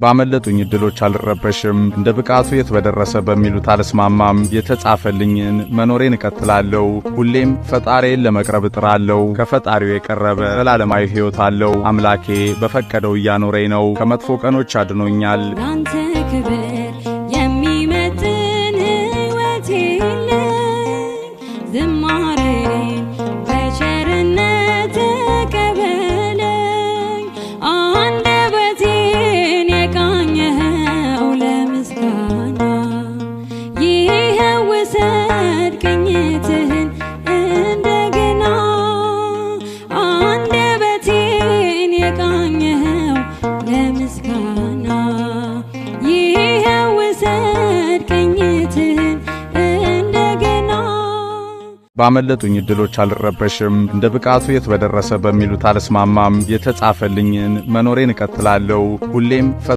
ባመለጡኝ እድሎች አልረበሽም እንደ ብቃቱ የት በደረሰ በሚሉት አልስማማም የተጻፈልኝን መኖሬን እቀጥላለሁ ሁሌም ፈጣሪዬን ለመቅረብ እጥራለሁ ከፈጣሪው የቀረበ ዘላለማዊ ሕይወት አለው አምላኬ በፈቀደው እያኖረኝ ነው ከመጥፎ ቀኖች አድኖኛል ላንተ ክብር የሚመጥን ሕይወት የለኝ ዝማሬን በቸርነት ተቀበለኝ አንደበቴን የቃኘኸው ለምስጋና ይኸው ውሰድ ቅኝትህን እንደገና አንደበቴን የቃኘኸው ለምስጋና ይኸው ውሰድ ቅኝትህን እንደገና ባመለጡኝ እድሎች አልረበሽም እንደ ብቃቱ የት በደረሰ በሚሉት አልስማማም የተጻፈልኝን መኖሬን እቀጥላለሁ ሁሌም